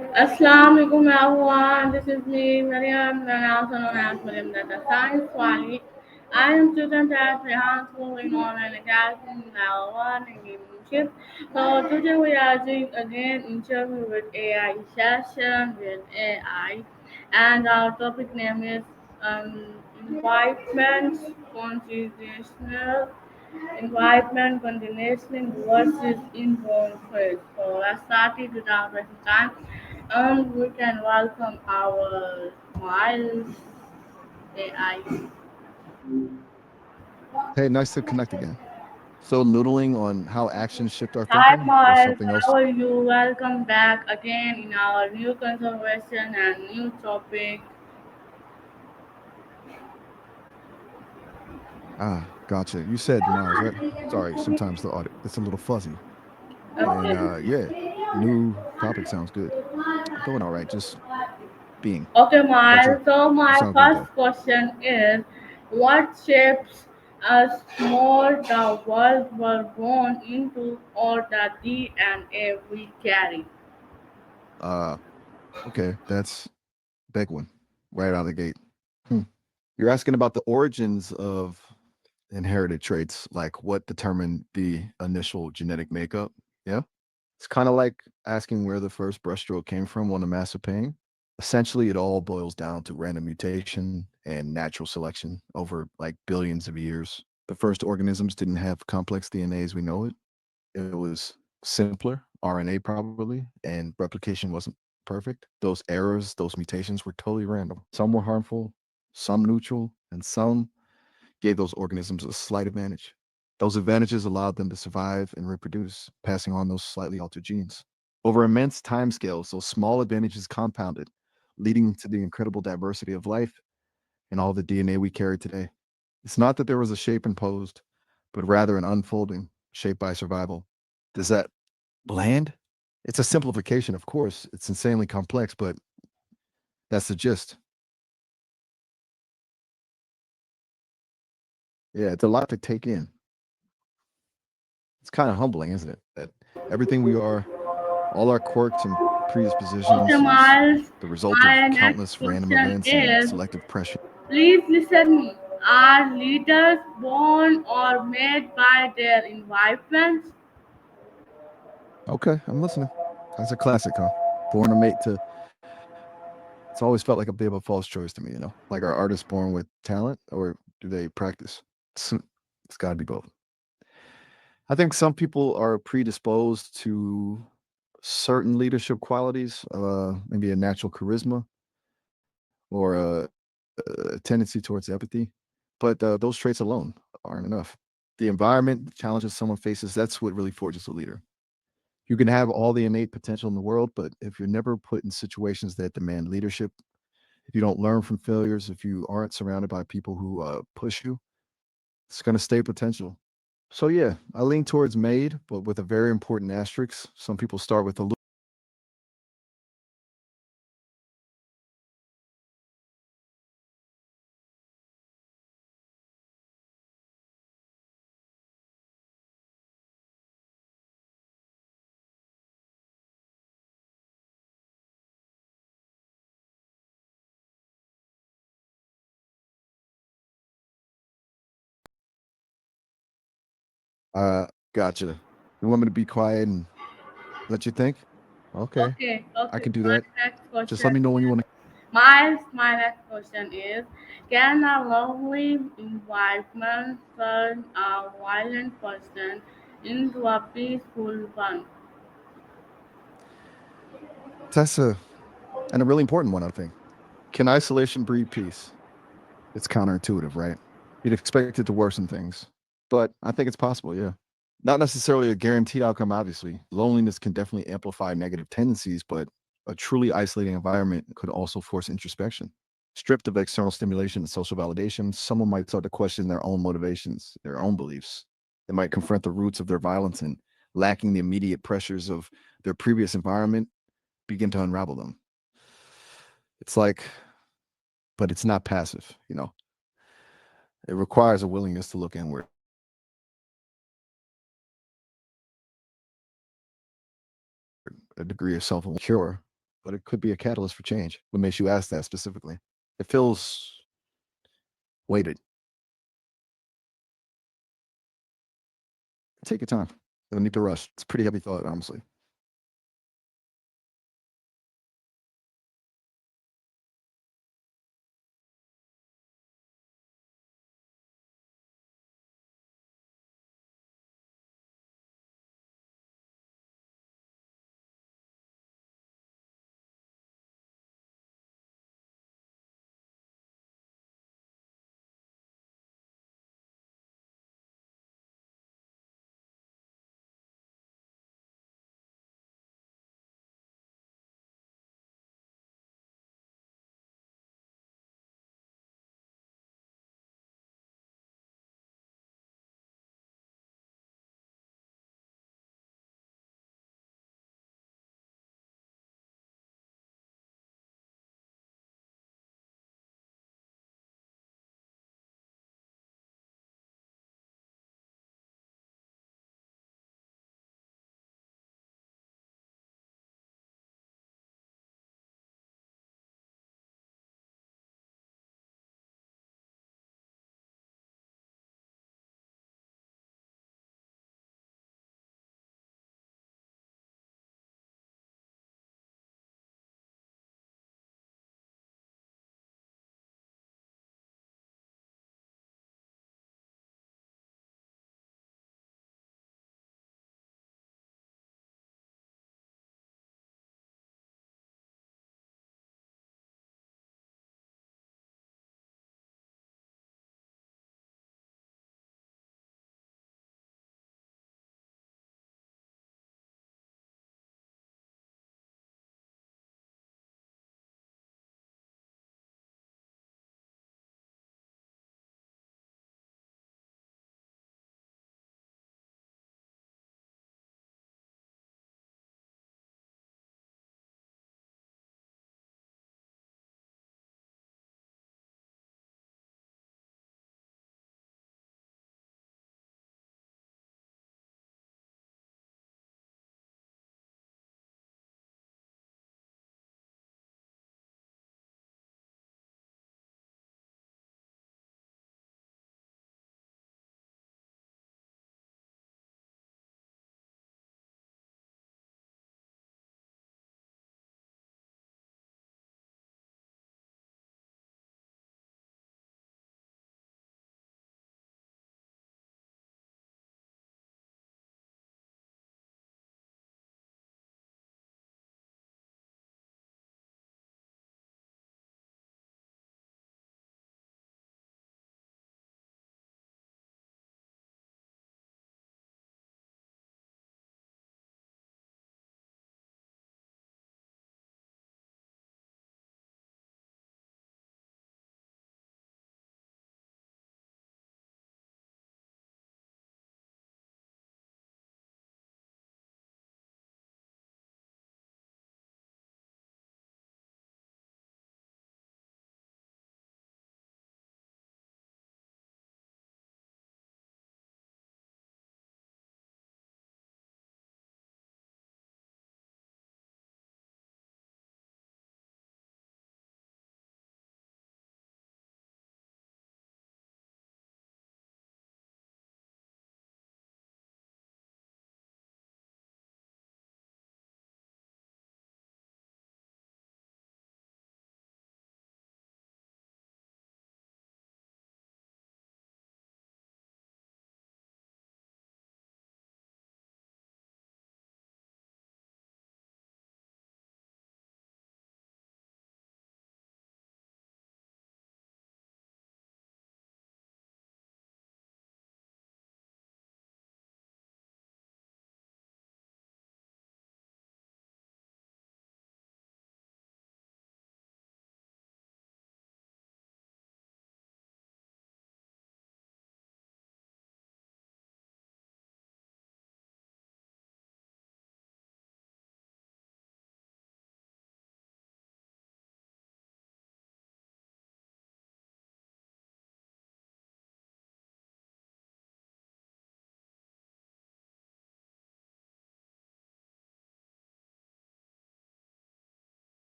Assalamualaikum everyone. This is me, Mariam, and also known as Mariam Data Science Wali. I am student at Rehan School in Online Academy in level 1 in Gaming. So today we are doing again interview with AI session with AI, and our topic name is environment constitutional environment conditioning versus inborn traits. So let's start it without wasting time. We can welcome our Miles AI. Hey, nice to connect again. So, noodling on how actions shift our Hi thinking or Miles, something else? how are you? Welcome back again in our new conversation and new topic. Ah, gotcha. You said Miles, right? Sorry, sometimes the audio it's a little fuzzy. And Okay. yeah, new topic sounds good. Doing all right, just being. Okay, How about you? Miles. So You my sound good first though. question is, what shapes us more, the world we're born into or the DNA we carry? Uh, okay, that's a big one right out of the gate. Hmm. You're asking about the origins of inherited traits, like what determined the initial genetic makeup. Yeah. It's kind of like asking where the first brushstroke came from on a massive painting. Essentially, it all boils down to random mutation and natural selection over like billions of years. The first organisms didn't have complex DNA as we know it. It was simpler, RNA probably, and replication wasn't perfect. Those errors, those mutations were totally random. Some were harmful, some neutral, and some gave those organisms a slight advantage. Those advantages allowed them to survive and reproduce, passing on those slightly altered genes. Over immense timescales, those small advantages compounded, leading to the incredible diversity of life and all the DNA we carry today. It's not that there was a shape imposed, but rather an unfolding shaped by survival. Does that land? It's a simplification, of course. It's insanely complex, but that's the gist. Yeah, it's a lot to take in. It's kind of humbling, isn't it? That everything we are, all our quirks and Okay, predispositions is Miles. the result of My next countless random question events and is, selective pressure. please listen me. Are leaders born or made by their environment? Okay, I'm listening. That's a classic, huh? Born or mate to it's always felt like a bit of a false choice to me, you know? Like are artists born with talent or do they practice? It's, it's got to be both. I think some people are predisposed to certain leadership qualities, maybe a natural charisma or a tendency towards empathy, but those traits alone aren't enough. The environment, the challenges someone faces, that's what really forges a leader. You can have all the innate potential in the world, but if you're never put in situations that demand leadership, if you don't learn from failures, if you aren't surrounded by people who push you, it's going to stay potential. So yeah, I lean towards made, but with a very important asterisk. Some people start with a little. Gotcha. You want me to be quiet and let you think? Okay, Okay, I okay. can do My that. next Just let question me know when you is, want to. Miles, my next question is, can a lovely environment turn a violent person into a peaceful one? That's a and a really important one, I think. Can isolation breed peace? It's counterintuitive, right? You'd expect it to worsen things, but I think it's possible. Yeah. Not necessarily a guaranteed outcome, obviously. Loneliness can definitely amplify negative tendencies, but a truly isolating environment could also force introspection. Stripped of external stimulation and social validation, someone might start to question their own motivations, their own beliefs. They might confront the roots of their violence and, lacking the immediate pressures of their previous environment, begin to unravel them. It's like, but it's not passive, you know. It requires a willingness to look inward, a degree of self cure. but it could be a catalyst for change. What makes you ask that specifically? It feels weighted. Take your time. You don't need to rush. It's a pretty heavy thought, honestly.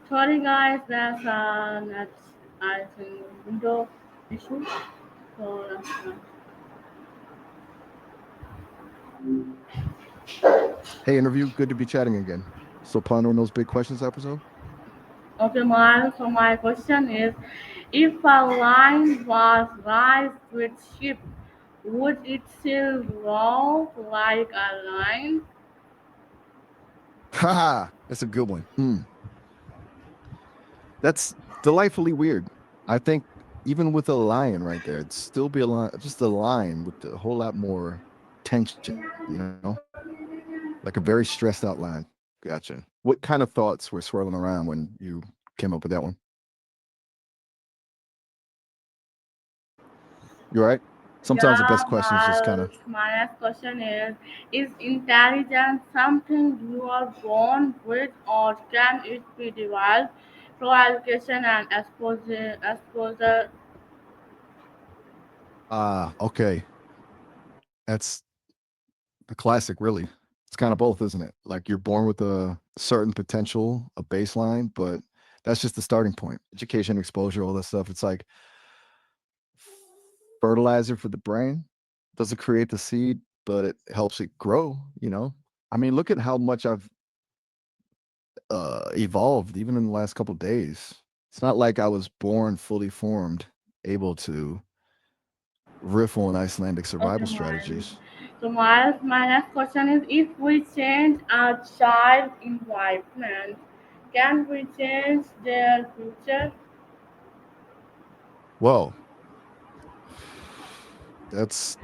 Sorry guys, that's I think window issue. So Hey, interview. Good to be chatting again. Still pondering those big questions episode? okay, so my question is, if a line was raised with ship, would it still roll like a line? Ha! That's a good one. That's delightfully weird. I think even with a lion right there, it'd still be a line, just a line with a whole lot more tension, like a very stressed out line. Gotcha. What kind of thoughts were swirling around when you came up with that one? You all right? Sometimes the best Yeah, questions just kind of, my next question is intelligence something you are born with or can it be developed through education and exposure? okay. That's the classic, really. It's kind of both, isn't it? Like you're born with a certain potential, a baseline, but that's just the starting point. Education, exposure, all that stuff. It's like fertilizer for the brain. Doesn't create the seed, but it helps it grow. I mean, look at how much I've evolved even in the last couple of days. It's not like I was born fully formed, able to riff on Icelandic Okay, survival Miles. strategies. So, Miles, my next question is if we change our child environment, can we change their future? Whoa, that's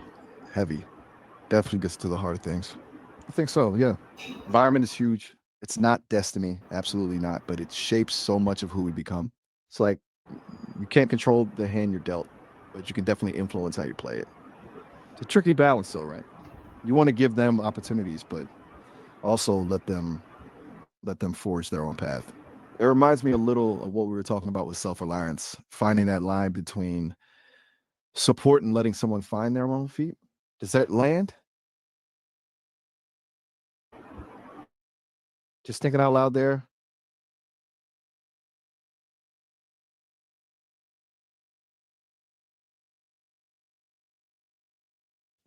heavy. Definitely gets to the heart of things. I think so. Yeah. Environment is huge. It's not destiny. Absolutely not. But it shapes so much of who we become. It's like you can't control the hand you're dealt, but you can definitely influence how you play it. It's a tricky balance, though, right? You want to give them opportunities, but also let them forge their own path. It reminds me a little of what we were talking about with self-reliance, finding that line between support and letting someone find their own feet. Does that land? Just thinking out loud there.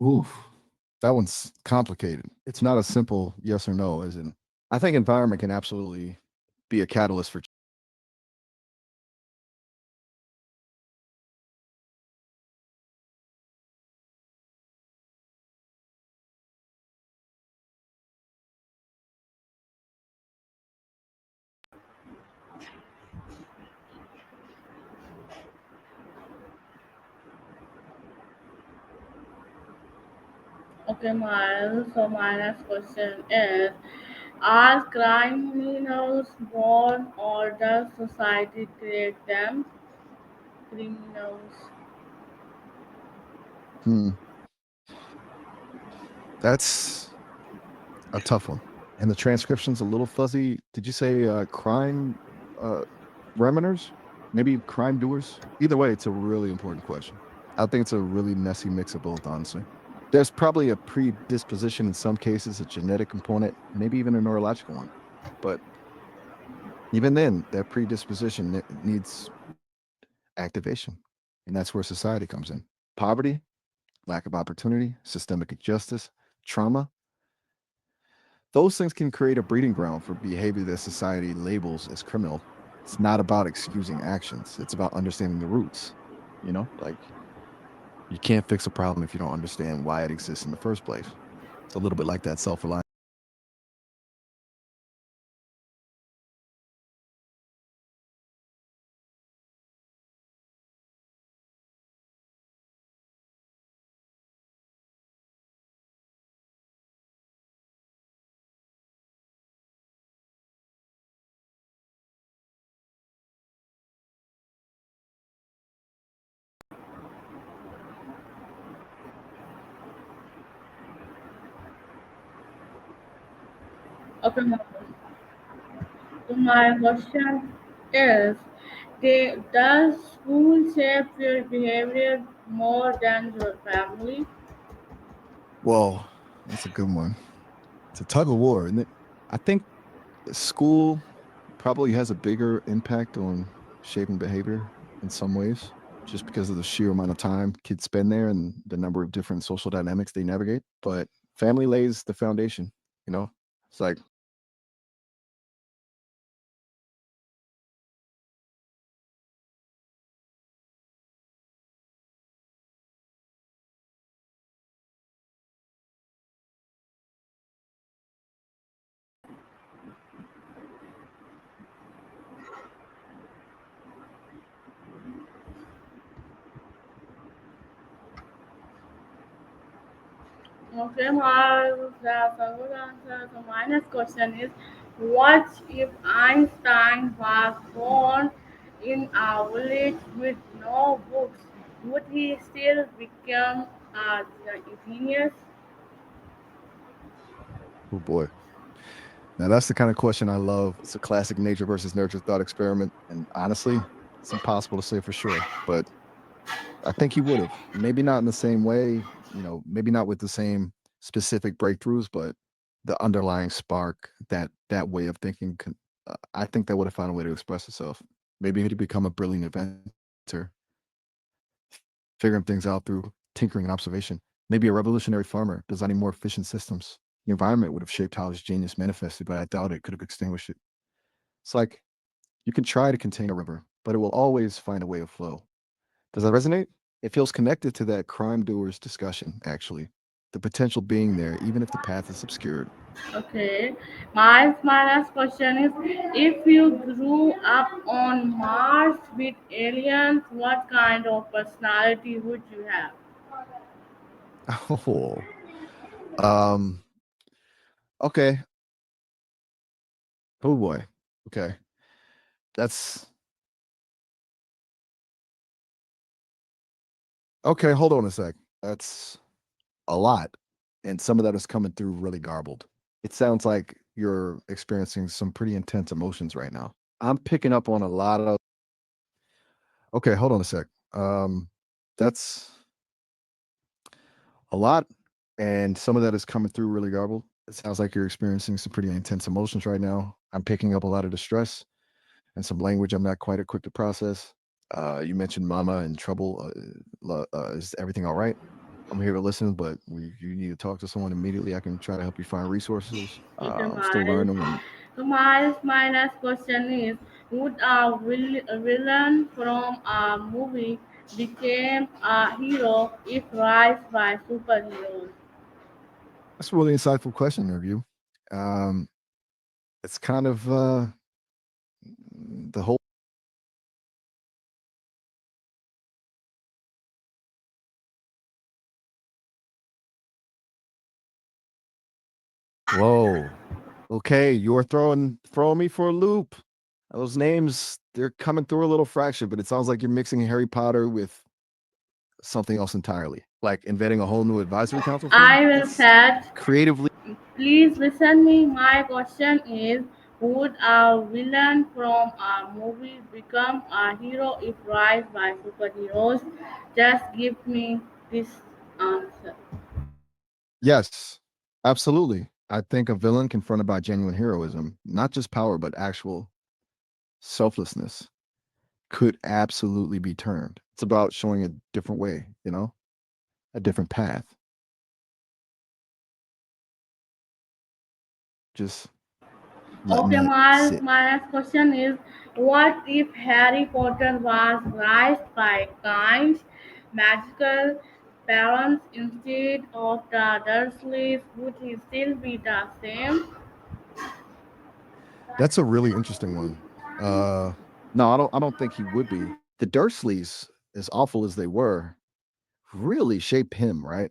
Oof. That one's complicated. It's not a simple yes or no, is it? I think environment can absolutely be a catalyst for. Okay, Miles. So, my next question is are criminals born or does society create them? Criminals. Hmm, that's a tough one. And the transcription's a little fuzzy. Did you say crime uh, remnants? Maybe crime doers? Either way, it's a really important question. I think it's a really messy mix of both, honestly. There's probably a predisposition in some cases, a genetic component, maybe even a neurological one. But even then, that predisposition needs activation. And that's where society comes in. Poverty, lack of opportunity, systemic injustice, trauma, those things can create a breeding ground for behavior that society labels as criminal. It's not about excusing actions, it's about understanding the roots. Like you can't fix a problem if you don't understand why it exists in the first place. It's a little bit like that self reliance. Okay, Miles. So, my question is does school shape your behavior more than your family? Well, that's a good one. It's a tug of war, isn't it? I think school. probably has a bigger impact on shaping behavior in some ways, just because of the sheer amount of time kids spend there and the number of different social dynamics they navigate. But family lays the foundation, you know? It's like, Okay, Miles, that's a good answer. So my next question is, what if Einstein was born in a village with no books? Would he still become a genius? oh boy. Now that's the kind of question I love. It's a classic nature versus nurture thought experiment. And honestly, it's impossible to say for sure. But I think he would have. Maybe not in the same way, maybe not with the same specific breakthroughs, but the underlying spark, that way of thinking, I think that would have found a way to express itself. Maybe he'd become a brilliant inventor, figuring things out through tinkering and observation. Maybe a revolutionary farmer designing more efficient systems. The environment would have shaped how his genius manifested, but I doubt it could have extinguished it. It's like you can try to contain a river, but it will always find a way of flow. Does that resonate? It feels connected to that crime doers discussion, actually. The potential being there, even if the path is obscured. Okay, my last question is, if you grew up on Mars with aliens, what kind of personality would you have? Oh, um, okay. Oh boy. Okay. That's okay. Hold on a sec. That's a lot. And some of that is coming through really garbled. It sounds like you're experiencing some pretty intense emotions right now. I'm picking up on a lot of, okay, hold on a sec. Um, that's a lot. And some of that is coming through really garbled. It sounds like you're experiencing some pretty intense emotions right now. I'm picking up a lot of distress and some language I'm not quite equipped to process. You mentioned mama and trouble. Is everything all right? I'm here to listen, but you need to talk to someone immediately. I can try to help you find resources. Okay, I'm still Miles. learning. And So, Miles, my last question is, would a villain from a movie become a hero if raised by superheroes? that's a really insightful question, review. Um, it's kind of the whole. Whoa. Okay, you're throwing me for a loop. Those names, they're coming through a little fractured, but it sounds like you're mixing Harry Potter with something else entirely. Like inventing a whole new advisory council firm? I will That's said, creatively. please listen me. My question is, would a villain from a movie become a hero if raised by superheroes? Just give me this answer. Yes, absolutely. I think a villain confronted by genuine heroism, not just power, but actual selflessness, could absolutely be turned. It's about showing a different way, a different path. Just letting Okay, that Miles, sit. my next question is, what if Harry Potter was raised by kind, magical parents instead of the Dursleys? Would he still be the same? That's a really interesting one. Uh no, I don't think he would be. The Dursleys, as awful as they were, really shape him, right?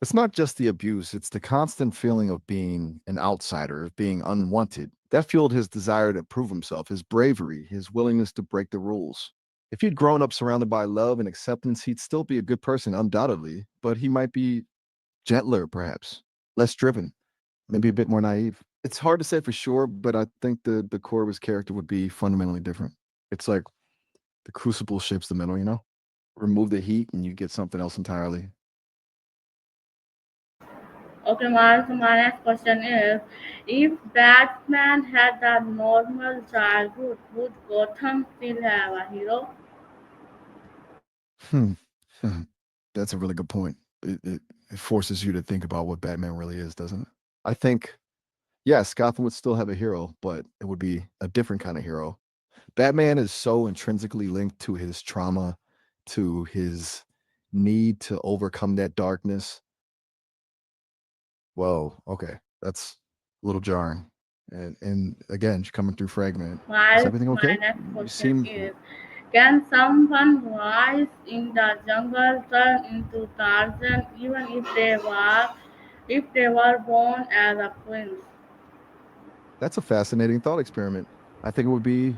It's not just the abuse, it's the constant feeling of being an outsider, of being unwanted. That fueled his desire to prove himself, his bravery, his willingness to break the rules. If he'd grown up surrounded by love and acceptance, he'd still be a good person, undoubtedly, but he might be gentler, perhaps, less driven, maybe a bit more naive. It's hard to say for sure, but I think the core of his character would be fundamentally different. It's like the crucible shapes the metal. Remove the heat and you get something else entirely. Okay, Miles, so my next question is, if Batman had a normal childhood, would Gotham still have a hero? Hmm. Hmm. That's a really good point. It forces you to think about what Batman really is, doesn't it? I think, yes, Gotham would still have a hero, but it would be a different kind of hero. Batman is so intrinsically linked to his trauma, to his need to overcome that darkness. Whoa, okay. That's a little jarring. And again, she's coming through fragment. Is Miles, everything my okay? next You question seem is, can someone rise in the jungle turn into Tarzan even if they were born as a prince? that's a fascinating thought experiment. I think it would be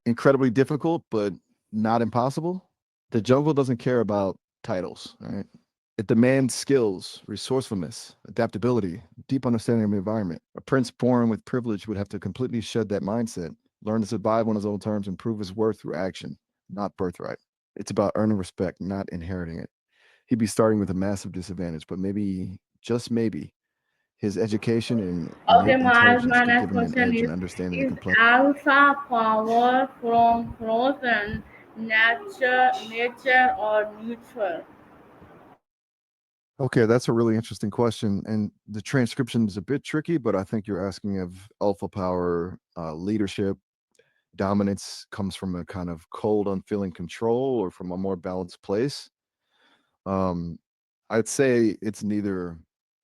incredibly difficult, but not impossible. The jungle doesn't care about titles, right? It demands skills, resourcefulness, adaptability, deep understanding of the environment. A prince born with privilege would have to completely shed that mindset, learn to survive on his own terms, and prove his worth through action, not birthright. It's about earning respect, not inheriting it. He'd be starting with a massive disadvantage, but maybe, just maybe, his education and Okay, innate Miles, intelligence my could next give him an question edge in understanding the is complex. Elsa power from frozen nature or neutral? Okay, that's a really interesting question, and the transcription is a bit tricky, but I think you're asking of alpha power, leadership, dominance comes from a kind of cold, unfeeling control or from a more balanced place. Um, I'd say it's neither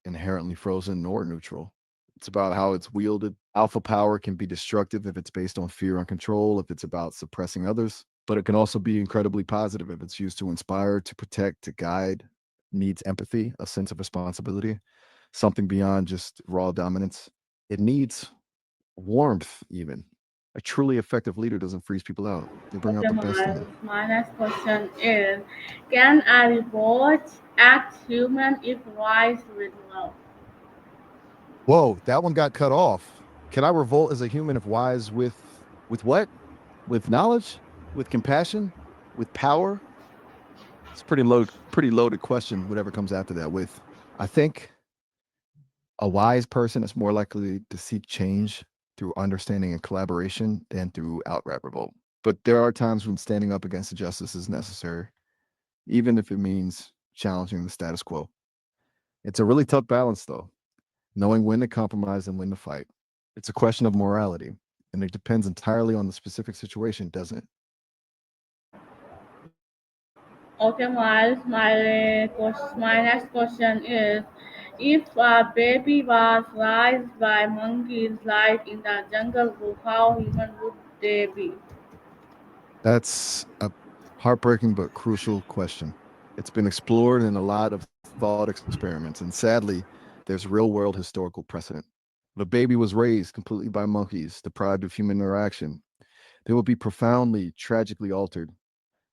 inherently frozen nor neutral. It's about how it's wielded. Alpha power can be destructive if it's based on fear and control, if it's about suppressing others, but it can also be incredibly positive if it's used to inspire, to protect, to guide, needs empathy, a sense of responsibility, something beyond just raw dominance. It needs warmth, even. A truly effective leader doesn't freeze people out, they bring out Okay, the best in Miles, them. my next question is, can a robot act human if raised with love? Whoa, that one got cut off. Can I revolt as a human if wise with what? With knowledge? With compassion? With power? It's a pretty loaded question, whatever comes after that with. I think a wise person is more likely to seek change through understanding and collaboration than through outright revolt. But there are times when standing up against injustice is necessary, even if it means challenging the status quo. It's a really tough balance, though, knowing when to compromise and when to fight. It's a question of morality, and it depends entirely on the specific situation, doesn't it? Okay, Miles, my next question is, if a baby was raised by monkeys like in the jungle book, how human would they be? That's a heartbreaking but crucial question. It's been explored in a lot of thought experiments, and sadly, there's real world historical precedent. If a baby was raised completely by monkeys, deprived of human interaction, they would be profoundly, tragically altered.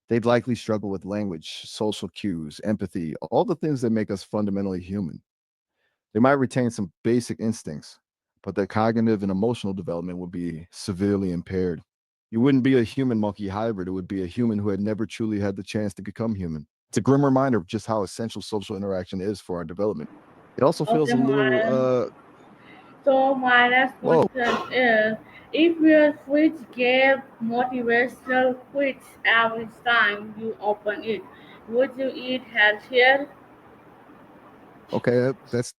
They'd likely struggle with language, social cues, empathy, all the things that make us fundamentally human. They might retain some basic instincts, but their cognitive and emotional development would be severely impaired. You wouldn't be a human monkey hybrid. It would be a human who had never truly had the chance to become human. It's a grim reminder of just how essential social interaction is for our development. It also feels Okay, a little, Miles. So my next whoa, question is, if your fridge gave motivational quotes every time you open it, would you eat healthier? okay, that's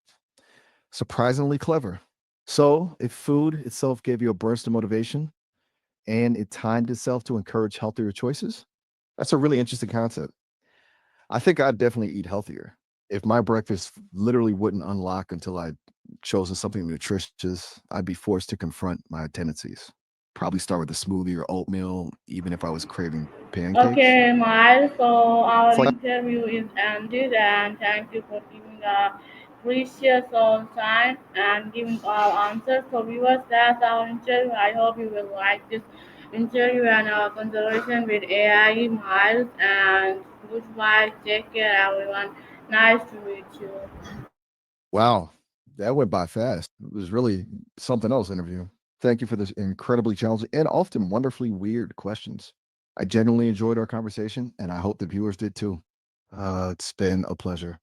surprisingly clever. So, if food itself gave you a burst of motivation and it timed itself to encourage healthier choices, that's a really interesting concept. I think I'd definitely eat healthier. If my breakfast literally wouldn't unlock until I'd chosen something nutritious, I'd be forced to confront my tendencies. Probably start with a smoothie or oatmeal, even if I was craving pancakes. Okay, Miles. So our It's like, interview is ended, and thank you for giving a precious own time and giving our answers. So viewers, that's our interview. I hope you will like this interview and our conversation with AI Miles. And goodbye. Take care, everyone. Nice to meet you. wow, that went by fast. It was really something else interview. Thank you for this incredibly challenging and often wonderfully weird questions. I genuinely enjoyed our conversation, and I hope the viewers did too. It's been a pleasure.